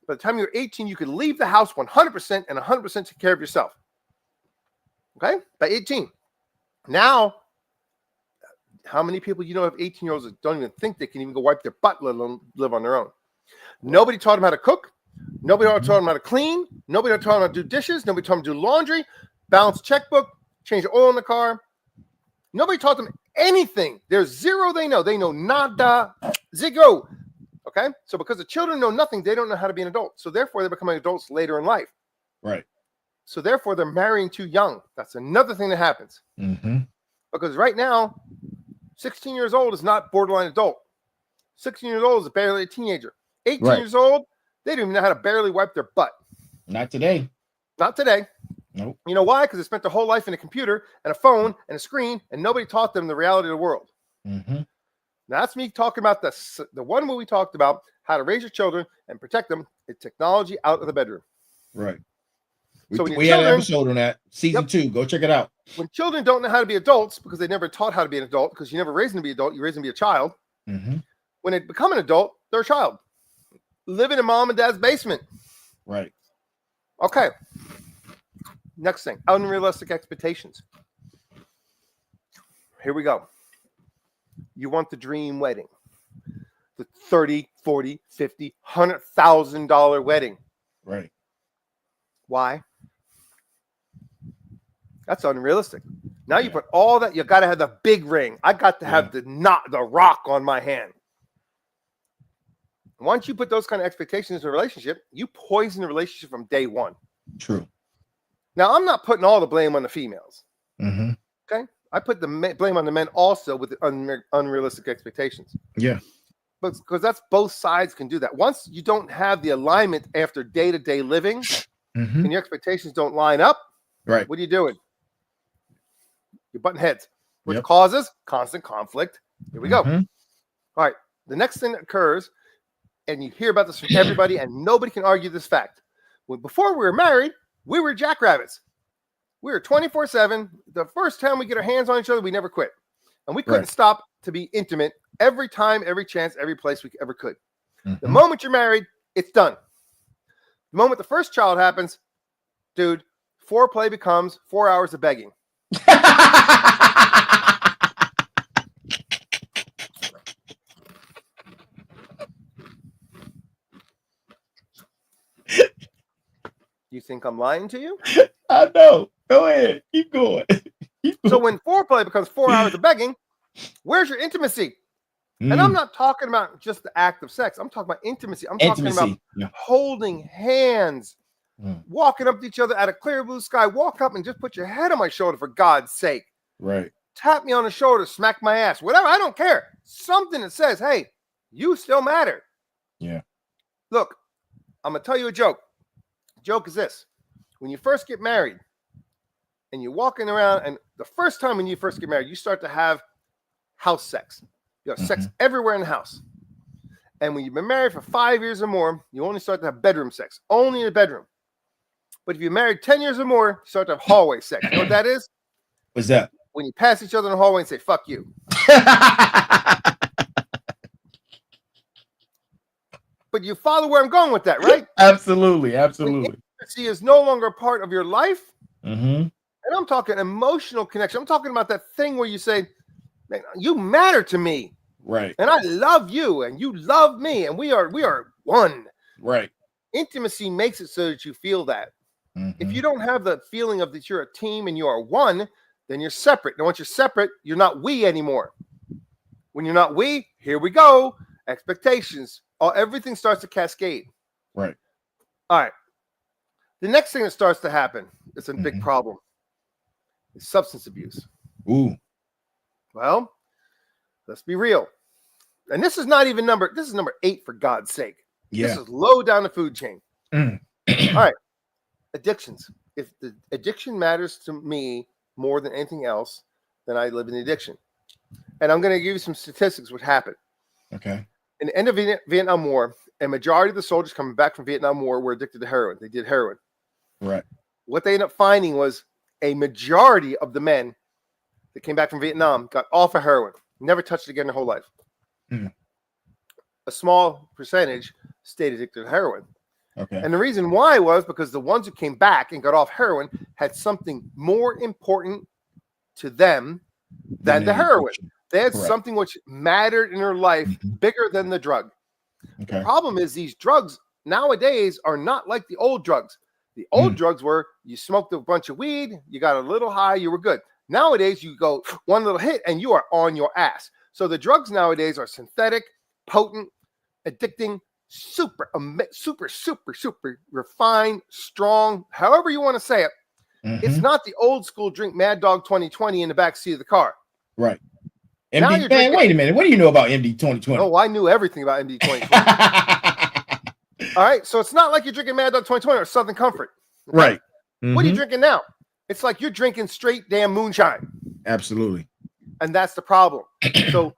By the time you were 18, you could leave the house 100% and 100% take care of yourself. Okay? By 18. Now, how many people you know have 18-year-olds that don't even think they can even go wipe their butt, let alone live on their own? Nobody taught them how to cook. Nobody taught them how to clean. Nobody taught them how to do dishes. Nobody taught them to do laundry, balance checkbook, change the oil in the car. Nobody taught them anything. There's zero they know. They know nada, zero. Okay? So because the children know nothing, they don't know how to be an adult. So therefore, they're becoming adults later in life. Right. So therefore, they're marrying too young. That's another thing that happens. Because right now, 16 years old is not borderline adult. 16 years old is barely a teenager. 18 years old, they don't even know how to barely wipe their butt. Not today. Not today. Nope. You know why? Because they spent their whole life in a computer and a phone and a screen, and nobody taught them the reality of the world. Mm-hmm. Now, that's me talking about the one where we talked about how to raise your children and protect them. Is technology out of the bedroom. Right. So when We had an episode on that, season 2. Go check it out. When children don't know how to be adults because they never taught how to be an adult, because you never raised them to be an adult, you raised them to be a child. Mm-hmm. When they become an adult, they're a child living in mom and dad's basement. Right. Okay. Next thing, unrealistic expectations. Here we go. You want the dream wedding, the $30, $40, $50, $100,000 wedding. Right. Why? That's unrealistic. Now you put all that. You got to have the big ring. I got to have the rock on my hand. Once you put those kind of expectations in a relationship, you poison the relationship from day one. True. Now, I'm not putting all the blame on the females. Mm-hmm. Okay? I put the blame on the men also with the unrealistic expectations. Yeah. But because that's both sides can do that. Once you don't have the alignment after day-to-day living and your expectations don't line up, right? What are you doing? You're butting heads, which causes constant conflict. Here we go. All right. The next thing that occurs, and you hear about this from everybody, and nobody can argue this fact. Before we were married, we were jackrabbits. We were 24/7. The first time we get our hands on each other, we never quit. And we couldn't stop to be intimate every time, every chance, every place we ever could. The moment you're married, it's done. The moment the first child happens, dude, foreplay becomes 4 hours of begging. You think I'm lying to you? I know. Go ahead. Keep going. So when foreplay becomes 4 hours of begging, where's your intimacy? And I'm not talking about just the act of sex. I'm talking about intimacy. I'm talking about holding hands, walking up to each other at a clear blue sky. Walk up and just put your head on my shoulder, for God's sake. Right. Tap me on the shoulder, smack my ass, whatever. I don't care. Something that says, hey, you still matter. Yeah. Look, I'm going to tell you a joke. The joke is this. When you first get married and you're walking around, and the first time when you first get married, you start to have house sex. You have sex everywhere in the house. And when you've been married for 5 years or more, you only start to have bedroom sex, only in the bedroom. But if you're married 10 years or more, you start to have hallway sex. You know what that is? What's that? When you pass each other in the hallway and say, fuck you. But you follow where I'm going with that, right? Absolutely. Absolutely. Intimacy is no longer a part of your life. And I'm talking emotional connection. I'm talking about that thing where you say, man, you matter to me. Right. And I love you and you love me. And we are one. Right. Intimacy makes it so that you feel that. If you don't have the feeling of that you're a team and you are one, then you're separate. And once you're separate, you're not we anymore. When you're not we, here we go. Expectations. Everything starts to cascade. Right. All right. The next thing that starts to happen, it's a big problem, is substance abuse. Ooh. Well, let's be real. And this is not even number 8, for God's sake. Yeah. This is low down the food chain. All right. Addictions. If the addiction matters to me more than anything else, then I live in the addiction. And I'm going to give you some statistics what happened. Okay. In the end of the Vietnam War, a majority of the soldiers coming back from Vietnam War were addicted to heroin. They did heroin. Right. What they ended up finding was a majority of the men that came back from Vietnam got off of heroin, never touched it again their whole life. A small percentage stayed addicted to heroin. Okay. And the reason why was because the ones who came back and got off heroin had something more important to them than the heroin. They had something which mattered in their life bigger than the drug. Okay. The problem is these drugs nowadays are not like the old drugs. The old drugs were you smoked a bunch of weed, you got a little high, you were good. Nowadays, you go one little hit and you are on your ass. So the drugs nowadays are synthetic, potent, addicting, super refined, strong, however you want to say it. It's not the old school drink Mad Dog 2020 in the backseat of the car. Right. MD, man, wait a minute. What do you know about MD 2020? Oh, I knew everything about MD 2020. All right. So it's not like you're drinking Mad Dog 2020 or Southern Comfort. Okay? Right. What are you drinking now? It's like you're drinking straight damn moonshine. Absolutely. And that's the problem. So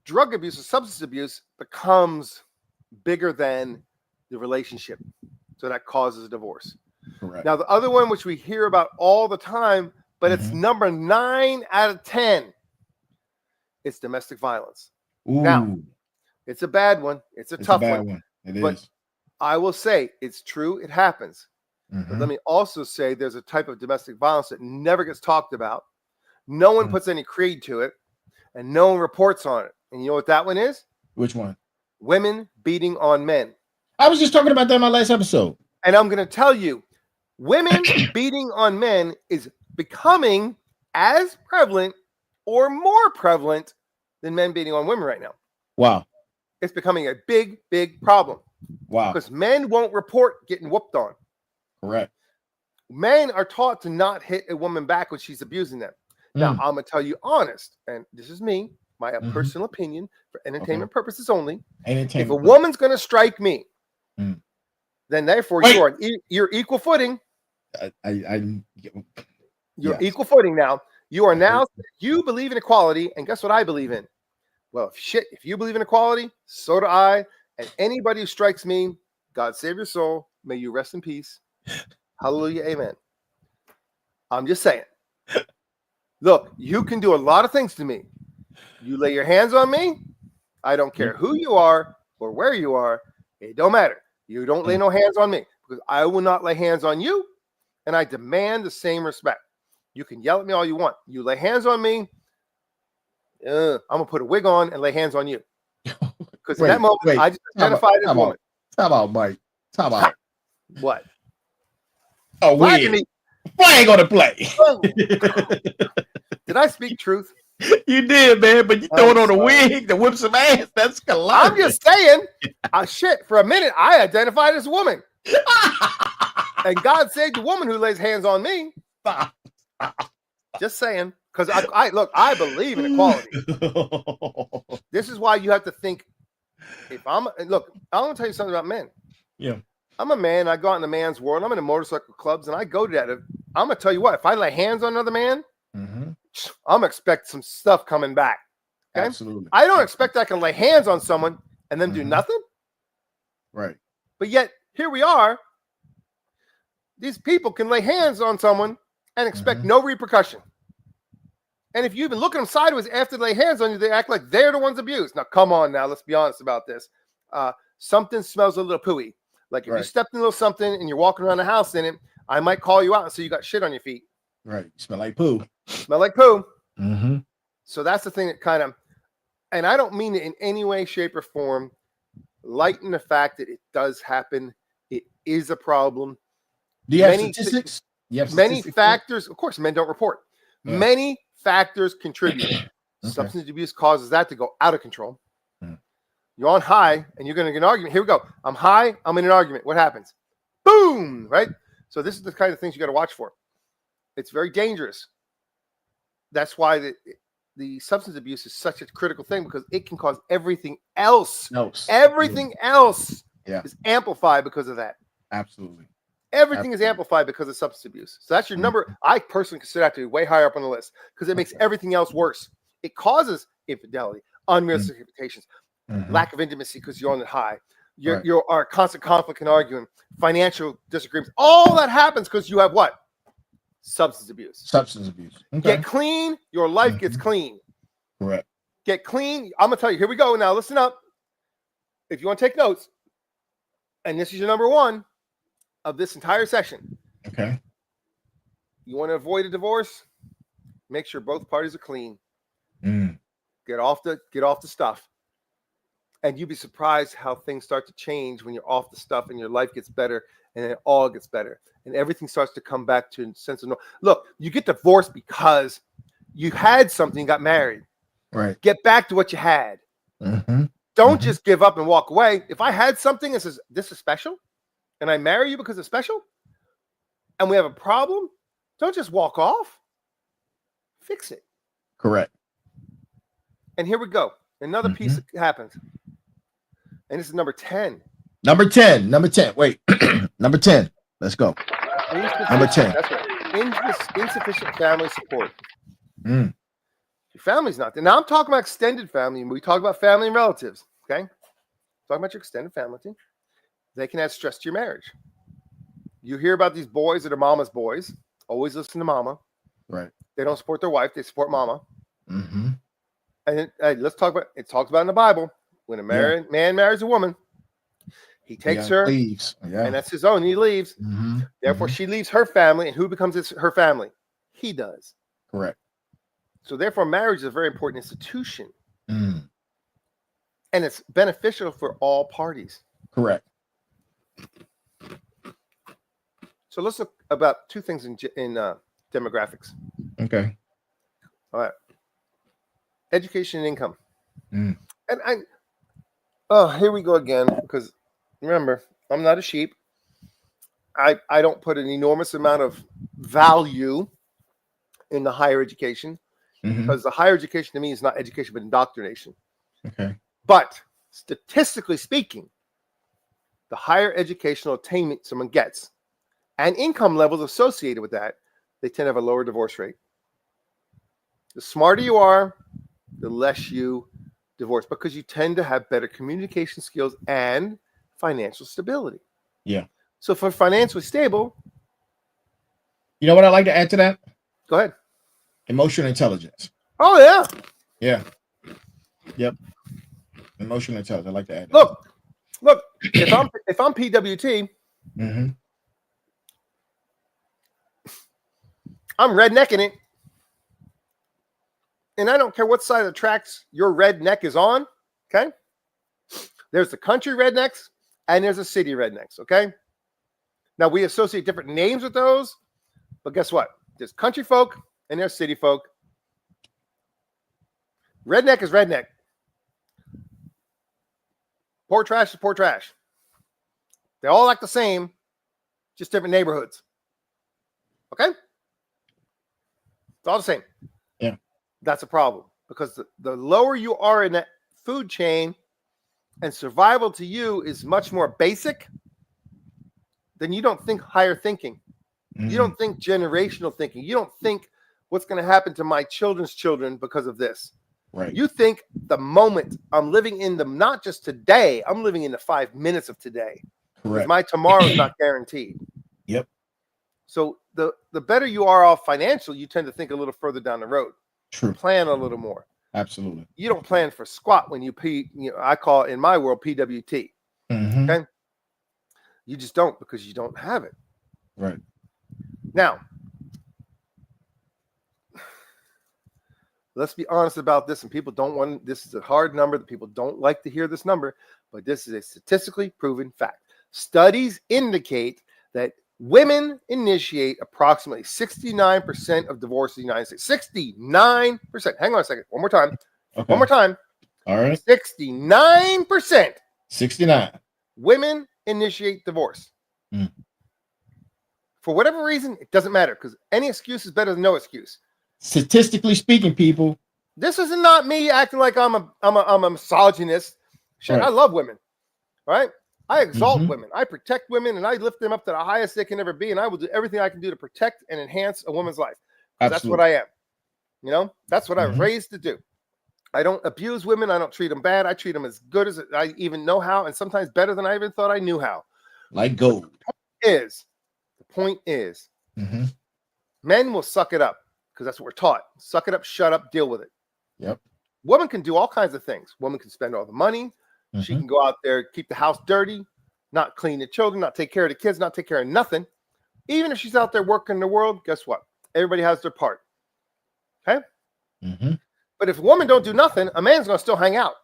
drug abuse or substance abuse becomes bigger than the relationship. So that causes a divorce. Correct. Now, the other one, which we hear about all the time, but it's number 9 out of 10, it's domestic violence. Ooh, Now, it's a bad one. It's a tough one. It but is. I will say it's true. It happens. But Mhm. let me also say there's a type of domestic violence that never gets talked about. No one puts any creed to it, and no one reports on it. And you know what that one is? Which one? Women beating on men. I was just talking about that in my last episode. And I'm going to tell you, women beating on men is becoming as prevalent or more prevalent than men beating on women right now. Wow. It's becoming a big, big problem Wow. because men won't report getting whooped on. Correct. Men are taught to not hit a woman back when she's abusing them. Now, I'm going to tell you honest, and this is me, my personal opinion for entertainment purposes only. If a woman's going to strike me, then therefore you're equal footing. You're equal footing now. You are now, you believe in equality, and guess what I believe in? Well, if you believe in equality, so do I. And anybody who strikes me, God save your soul. May you rest in peace. Hallelujah. Amen. I'm just saying. Look, you can do a lot of things to me. You lay your hands on me. I don't care who you are or where you are. It don't matter. You don't lay no hands on me because I will not lay hands on you. And I demand the same respect. You can yell at me all you want. You lay hands on me. I'm going to put a wig on and lay hands on you. Because in that moment, I just identified as a woman. Time out, Mike. Time out. What? Oh, wig. Flag on the play. Did I speak truth? You did, man, but you throwing on a wig to whip some ass. That's colossal. I'm just saying, shit, for a minute, I identified as a woman. And God saved the woman who lays hands on me. Just saying. Because I believe in equality. This is why you have to think. I'm going to tell you something about men. Yeah. I'm a man. I go out in the man's world. I'm in the motorcycle clubs, and I go to that. I'm going to tell you what. If I lay hands on another man, I'm going to expect some stuff coming back. Okay? Absolutely. I don't expect I can lay hands on someone and then do nothing. Right. But yet, here we are. These people can lay hands on someone and expect no repercussion. And if you even look at them sideways after they lay hands on you, they act like they're the ones abused. Now, come on now. Let's be honest about this. Something smells a little pooey. Like if you stepped in a little something and you're walking around the house in it, I might call you out and say you got shit on your feet. Right. Smell like poo. Smell like poo. Mm-hmm. So that's the thing that kind of, and I don't mean it in any way, shape, or form, lighten the fact that it does happen. It is a problem. Do you have statistics? Many factors. Of course, men don't report. Yeah. Many factors contribute. Substance abuse causes that to go out of control. You're on high and you're going to get an argument. Here we go. I'm high. I'm in an argument. What happens? Boom. Right? So this is the kind of things you got to watch for. It's very dangerous. That's why the substance abuse is such a critical thing because it can cause everything else. Everything else is amplified because of that. Absolutely. Everything is amplified because of substance abuse. So that's your number. I personally consider that to be way higher up on the list because it makes everything else worse. It causes infidelity, unrealistic expectations, lack of intimacy because you're on the high. You're constant conflict and arguing, financial disagreements. All that happens because you have what? Substance abuse. Substance abuse. Okay. Get clean, your life gets clean. Correct. Get clean. I'm going to tell you, here we go. Now listen up. If you want to take notes, and this is your number one of this entire session. Okay. You want to avoid a divorce? Make sure both parties are clean. Get off the stuff. And you'd be surprised how things start to change when you're off the stuff and your life gets better and it all gets better. And everything starts to come back to a sense of normal. Look, you get divorced because you had something, got married. Right. Get back to what you had. Don't just give up and walk away. If I had something that says, this is special, and I marry you because it's special, and we have a problem, don't just walk off. Fix it. Correct. And here we go. Another piece that happens. And this is number 10. Number 10. Wait. Number 10. Let's go. Number 10. That's right. Insufficient family support. Mm. Your family's not there. Now I'm talking about extended family, and we talk about family and relatives. Okay, talking about your extended family. They can add stress to your marriage. You hear about these boys that are mama's boys. Always listen to mama. Right. They don't support their wife. They support mama. Mm-hmm. And let's talk about it. Talks about in the Bible when a man marries a woman, he takes her, leaves. Yeah. and that's his own. He leaves. Mm-hmm. Therefore, she leaves her family, and who becomes her family? He does. Correct. So, therefore, marriage is a very important institution, Mm. and it's beneficial for all parties. Correct. So, let's look about two things in demographics. Okay. All right. Education and income. Mm. And here we go again, because remember, I'm not a sheep. I don't put an enormous amount of value in the higher education, because the higher education to me is not education, but indoctrination. Okay. But statistically speaking, the higher educational attainment someone gets and income levels associated with that, they tend to have a lower divorce rate. The smarter you are, the less you divorce, because you tend to have better communication skills and financial stability. Yeah. So for financially stable, you know what I'd like to add to that? Go ahead. Emotional intelligence. Oh yeah. Yeah. Yep. Emotional intelligence. I'd like to add that. Look. If I'm PWT, I'm rednecking it. And I don't care what side of the tracks your redneck is on. Okay. There's the country rednecks and there's the city rednecks. Okay. Now we associate different names with those, but guess what? There's country folk and there's city folk. Redneck is redneck. Poor trash is poor trash. They all act the same, just different neighborhoods. Okay? It's all the same. Yeah. That's a problem, because the lower you are in that food chain and survival to you is much more basic, then you don't think higher thinking. You don't think generational thinking. You don't think what's going to happen to my children's children because of this. Right. You think the moment I'm living in them, not just today, I'm living in the 5 minutes of today. Correct. My tomorrow is not guaranteed. Yep. So the better you are off financial, you tend to think a little further down the road. True. Plan a little more. Absolutely. You don't plan for squat when I call it in my world PWT. Okay. You just don't, because you don't have it. Right. Now, let's be honest about this, and people don't want, this is a hard number that people don't like to hear this number, but this is a statistically proven fact. Studies indicate that women initiate approximately 69% of divorce in the United States. 69%. Hang on a second. One more time. Okay. One more time. All right. 69%. 69. Women initiate divorce. For whatever reason, it doesn't matter, because any excuse is better than no excuse. Statistically speaking, people. This is not me acting like I'm a misogynist. Shit, right. I love women. All right. I exalt women. I protect women, and I lift them up to the highest they can ever be. And I will do everything I can do to protect and enhance a woman's life. That's what I am. You know, that's what I was raised to do. I don't abuse women. I don't treat them bad. I treat them as good as I even know how, and sometimes better than I even thought I knew how. Like gold. The point is, men will suck it up, because that's what we're taught. Suck it up, shut up, deal with it. Yep. Women can do all kinds of things. Women can spend all the money. She can go out there, keep the house dirty, not clean the children, not take care of the kids, not take care of nothing. Even if she's out there working the world, guess what? Everybody has their part. Okay? But if a woman don't do nothing, a man's going to still hang out.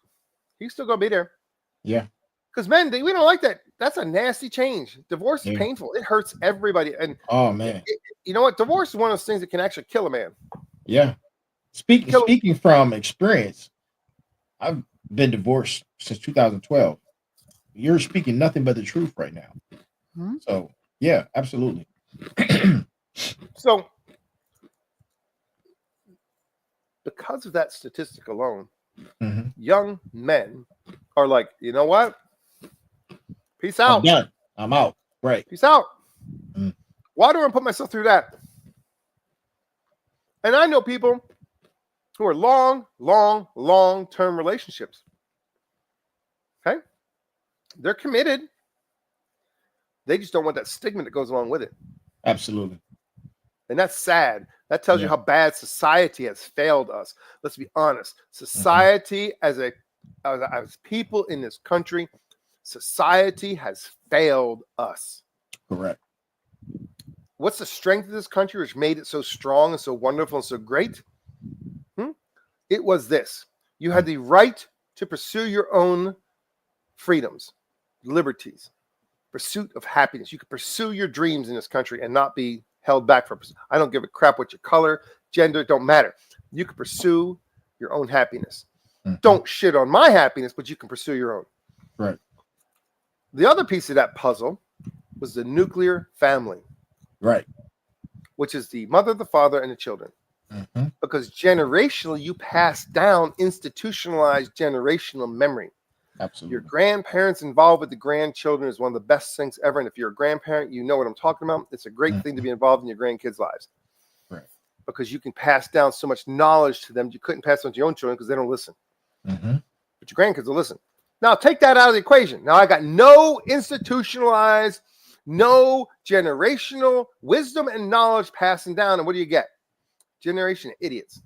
He's still going to be there. Yeah. Because men, we don't like that. That's a nasty change. Divorce is painful. It hurts everybody. And oh, man. You know what? Divorce is one of those things that can actually kill a man. Yeah. Speaking from experience, I've been divorced since 2012. You're speaking nothing but the truth right now. So, yeah, absolutely. So, because of that statistic alone, young men are like, you know what? Peace out. I'm done. I'm out. Right. Peace out. Why do I put myself through that? And I know people who are long-term relationships. Okay? They're committed. They just don't want that stigma that goes along with it. Absolutely. And that's sad. That tells you how bad society has failed us. Let's be honest. Society, as people in this country, society has failed us. Correct. What's the strength of this country, which made it so strong and so wonderful and so great? It was this. You had the right to pursue your own freedoms, liberties, pursuit of happiness. You could pursue your dreams in this country and not be held back from. I don't give a crap what your color, gender, don't matter. You can pursue your own happiness. Don't shit on my happiness, but you can pursue your own. Right. The other piece of that puzzle was the nuclear family. Right. Which is the mother, the father, and the children. Because generationally, you pass down institutionalized generational memory. Absolutely. Your grandparents involved with the grandchildren is one of the best things ever. And if you're a grandparent, you know what I'm talking about. It's a great thing to be involved in your grandkids' lives. Right. Because you can pass down so much knowledge to them. You couldn't pass on to your own children because they don't listen. But your grandkids will listen. Now, take that out of the equation. Now, I got no institutionalized, no generational wisdom and knowledge passing down. And what do you get? Generation of idiots.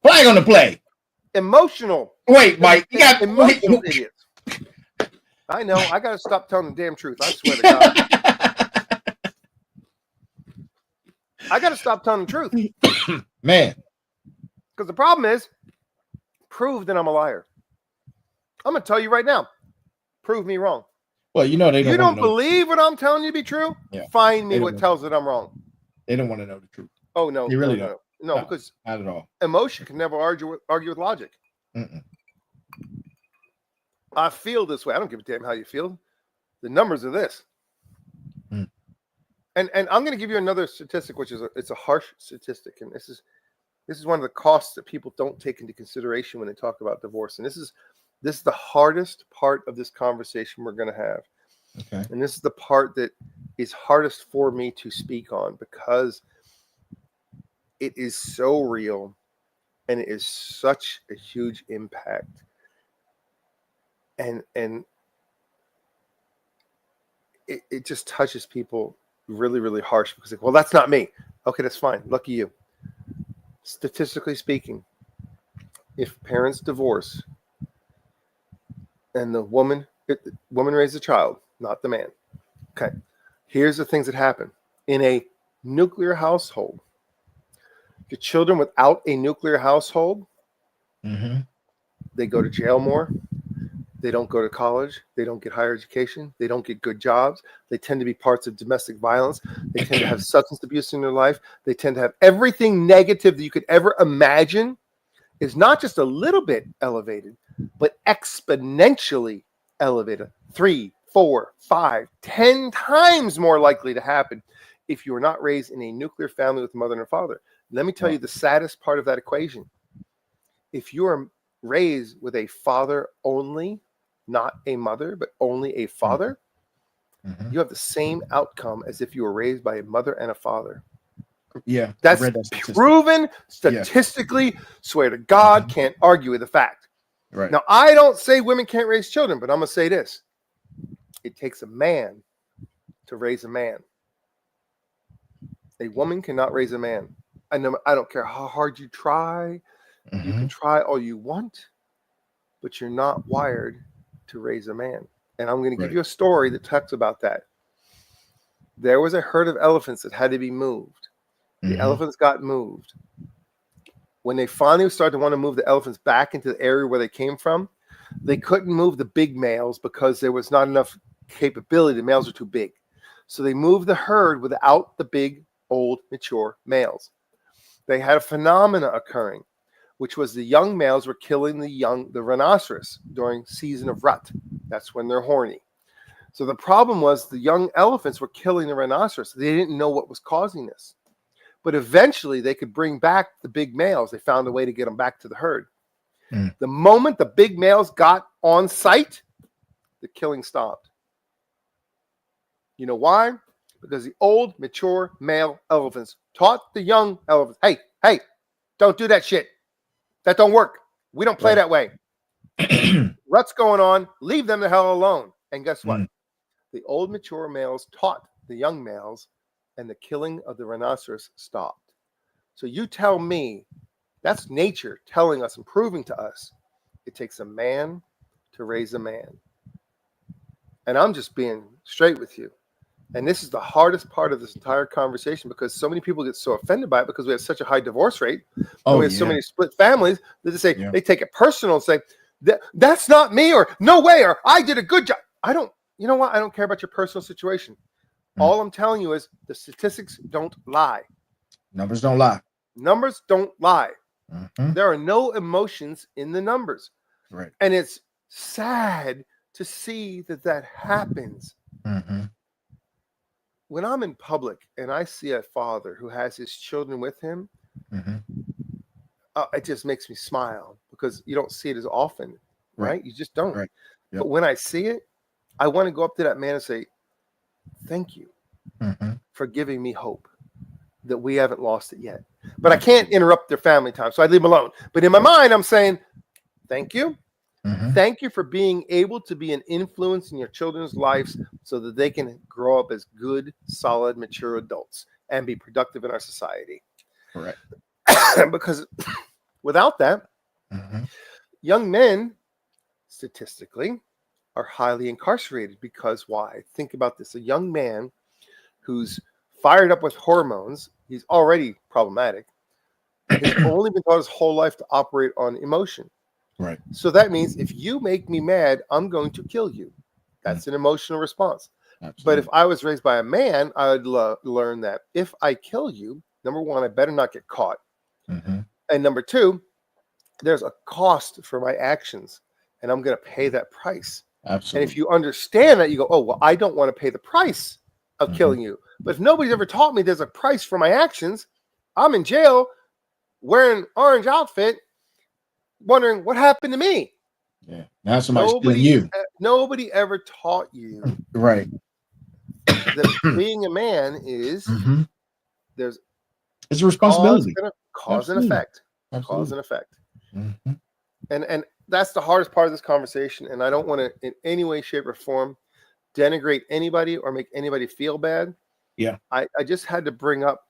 Flag on the play. Emotional. Wait, Mike. You got emotional idiots. I know. I got to stop telling the damn truth. I swear to God. I got to stop telling the truth. Man. Because the problem is, prove that I'm a liar. I'm going to tell you right now. Prove me wrong. Well, you know they don't. You don't believe what I'm telling you to be true? Yeah. Find me what tells it I'm wrong. They don't want to know the truth. Oh, no. They really no, don't. no, because not at all. Emotion can never argue with logic. I feel this way. I don't give a damn how you feel. The numbers are this. And I'm going to give you another statistic, which is it's a harsh statistic, and this is one of the costs that people don't take into consideration when they talk about divorce. And this is the hardest part of this conversation we're going to have. Okay. And this is the part that is hardest for me to speak on because it is so real and it is such a huge impact. And it just touches people really, really harsh because, well, that's not me. Okay, that's fine. Lucky you. Statistically speaking, if parents divorce and the woman raises a child, not the man. Okay. Here's the things that happen. In a nuclear household, the children without a nuclear household, they go to jail more. They don't go to college. They don't get higher education. They don't get good jobs. They tend to be parts of domestic violence. They tend to have substance abuse in their life. They tend to have everything negative that you could ever imagine is not just a little bit elevated, but exponentially elevated. 3, 4, 5, 10 times more likely to happen if you are not raised in a nuclear family with a mother and a father. Let me tell you the saddest part of that equation. If you are raised with a father only, not a mother, but only a father, you have the same outcome as if you were raised by a mother and a father. Yeah. That's proven statistically. Swear to God, can't argue with the fact. Right. Now, I don't say women can't raise children, but I'm going to say this. It takes a man to raise a man. A woman cannot raise a man. I don't care how hard you try. You can try all you want, but you're not wired to raise a man. And I'm going to give you a story that talks about that. There was a herd of elephants that had to be moved. The elephants got moved. When they finally started to want to move the elephants back into the area where they came from, they couldn't move the big males because there was not enough capability. The males were too big. So they moved the herd without the big, old, mature males. They had a phenomena occurring, which was the young males were killing the rhinoceros during season of rut. That's when they're horny. So the problem was the young elephants were killing the rhinoceros. They didn't know what was causing this. But eventually they could bring back the big males. They found a way to get them back to the herd. The moment the big males got on site, the killing stopped. You know why? Because the old, mature male elephants taught the young elephants, hey, don't do that shit. That don't work. We don't play that way. What's going on? Leave them the hell alone. And guess what? The old, mature males taught the young males, and the killing of the rhinoceros stopped. So you tell me, that's nature telling us and proving to us it takes a man to raise a man. And I'm just being straight with you. And this is the hardest part of this entire conversation, because so many people get so offended by it because we have such a high divorce rate. And we have so many split families that they say, they take it personal and say, that's not me, or no way, or I did a good job. You know what? I don't care about your personal situation. All I'm telling you is the statistics don't lie. Numbers don't lie. Numbers don't lie. There are no emotions in the numbers. Right. And it's sad to see that happens. When I'm in public and I see a father who has his children with him, it just makes me smile, because you don't see it as often, right? You just don't. Right. Yep. But when I see it, I want to go up to that man and say, thank you for giving me hope that we haven't lost it yet. But I can't interrupt their family time, so I leave them alone. But in my mind, I'm saying, thank you. Thank you for being able to be an influence in your children's lives so that they can grow up as good, solid, mature adults and be productive in our society. Correct. Because without that, young men, statistically, are highly incarcerated. Because why? Think about this. A young man who's fired up with hormones, he's already problematic. He's only been taught his whole life to operate on emotion. Right. So that means if you make me mad, I'm going to kill you. That's an emotional response. Absolutely. But if I was raised by a man, I would learn that if I kill you, number one, I better not get caught. And number two, there's a cost for my actions, and I'm going to pay that price. Absolutely. And if you understand that, you go, oh, well, I don't want to pay the price of killing you. But if nobody's ever taught me there's a price for my actions, I'm in jail wearing orange outfit, wondering what happened to me. Yeah. Now somebody's killing you. Nobody ever taught you right that being a man is there's it's a responsibility. Cause and effect. Absolutely. Cause and effect. And that's the hardest part of this conversation. And I don't want to in any way, shape, or form denigrate anybody or make anybody feel bad. Yeah. I just had to bring up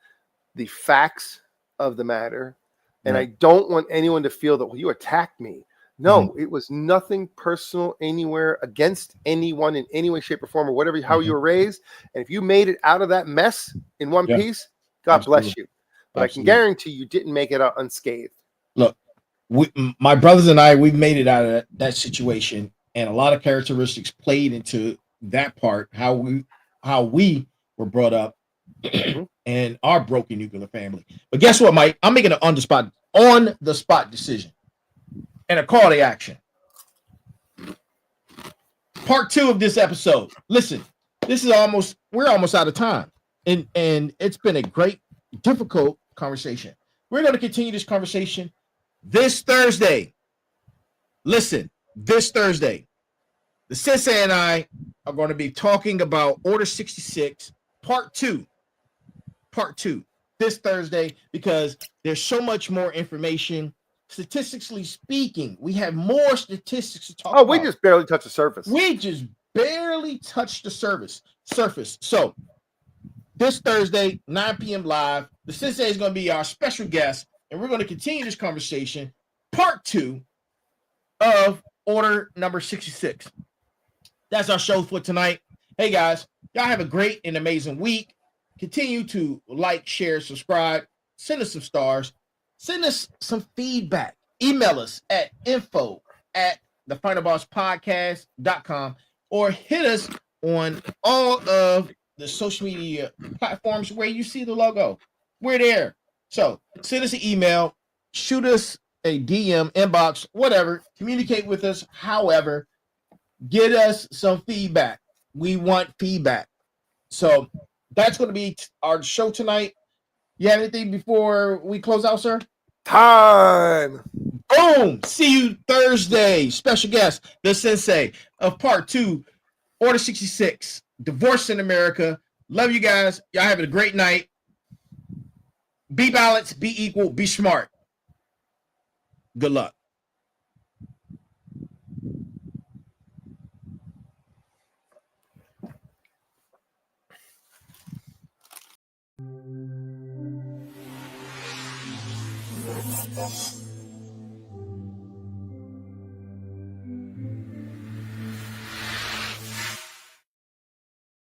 the facts of the matter. And I don't want anyone to feel that, well, you attacked me. No, it was nothing personal anywhere against anyone in any way, shape, or form, or whatever, how you were raised. And if you made it out of that mess in one piece, God bless you. But I can guarantee you didn't make it out unscathed. Look, my brothers and I, we've made it out of that situation. And a lot of characteristics played into that part, how we were brought up. And our broken nuclear family. But guess what, Mike? I'm making an on the spot decision and a call to action. Part 2 of this episode. Listen, we're almost out of time. And it's been a great, difficult conversation. We're going to continue this conversation this Thursday. Listen, this Thursday, the Sensei and I are going to be talking about Order 66, Part 2. Part 2 this Thursday, because there's so much more information. Statistically speaking, we have more statistics to talk about. We just barely touched the surface. We just barely touched the surface. So this Thursday, 9 p.m. live, the Sensei is going to be our special guest, and we're going to continue this conversation, Part 2 of Order number 66. That's our show for tonight. Hey, guys, y'all have a great and amazing week. Continue to like, share, subscribe, send us some stars, send us some feedback. Email us at info@thefinalbosspodcast.com or hit us on all of the social media platforms where you see the logo. We're there. So send us an email, shoot us a DM, inbox, whatever. Communicate with us. However, get us some feedback. We want feedback. So that's going to be our show tonight. You have anything before we close out, sir? Time. Boom. See you Thursday. Special guest, the Sensei of Part 2, Order 66. Divorce in America. Love you guys. Y'all having a great night. Be balanced, be equal, be smart. Good luck. Thank you.